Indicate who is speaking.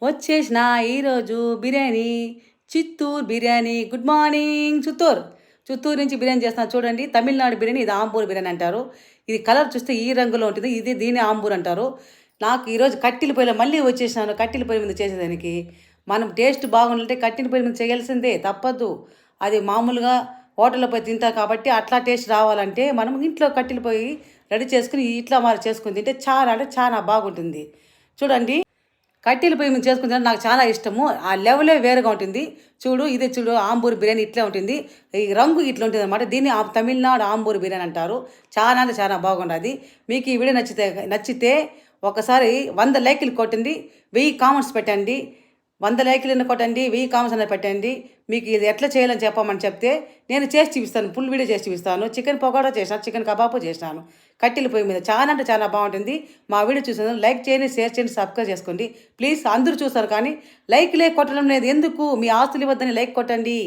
Speaker 1: వచ్చేసిన ఈరోజు biryani Chittoor biryani. Good morning Chittoor. Chittoor నుంచి బిర్యానీ చేస్తున్నా చూడండి. తమిళనాడు బిర్యానీ, ఇది ఆంబూర్ బిర్యానీ అంటారు. ఇది కలర్ చూస్తే ఈ రంగులో ఉంటుంది. ఇది దీన్ని ఆంబూర్ అంటారు. నాకు ఈరోజు కట్టెల పొయ్యిలో మళ్ళీ వచ్చేసినాను కట్టెల పొయ్యి మీద చేసేదానికి. మనం టేస్ట్ బాగుండాలంటే కట్టెల పొయ్యి మీద చేయాల్సిందే, తప్పదు. అది మామూలుగా హోటల్లో పోయి తింటాం కాబట్టి అట్లా టేస్ట్ రావాలంటే మనం ఇంట్లో కట్టెల పొయ్యి రెడీ చేసుకుని ఇట్లా మరి చేసుకుని తింటే చాలా అంటే చాలా బాగుంటుంది. చూడండి, కట్టెల పొయ్యి మీద చేసుకుని తినడం నాకు చాలా ఇష్టము. ఆ లెవెలే వేరుగా ఉంటుంది. చూడు, ఇదే చూడు, ఆంబూర్ బిర్యానీ ఇట్లా ఉంటుంది. ఈ రంగు ఇట్లా ఉంటుంది అనమాట. దీన్ని తమిళనాడు ఆంబూర్ బిర్యానీ అంటారు. చాలా అంటే చాలా బాగుంటుంది. మీకు ఈ వీడియో నచ్చితే ఒకసారి 100 లైకులు కొట్టండి, 1000 కామెంట్స్ పెట్టండి. 100 లైకులు కొట్టండి, 1000 కామెంట్స్ అనేది పెట్టండి. మీకు ఇది ఎట్లా చేయాలని చెప్పమని చెప్తే నేను చేసి చూపిస్తాను. ఫుల్ వీడియో చేసి చూపిస్తాను. చికెన్ పకోడా చేసినాను, చికెన్ కబాబు చేసినాను కట్టెల పొయ్యి మీద. చాలా అంటే చాలా బాగుంటుంది. మా వీడియో చూసిన లైక్ చేయండి, షేర్ చేయండి, సబ్స్క్రైబ్ చేసుకోండి ప్లీజ్. అందరూ చూస్తారు కానీ లైక్లే కొట్టడం లేదు ఎందుకు? మీ ఆస్తులు ఇవ్వద్దని లైక్ కొట్టండి.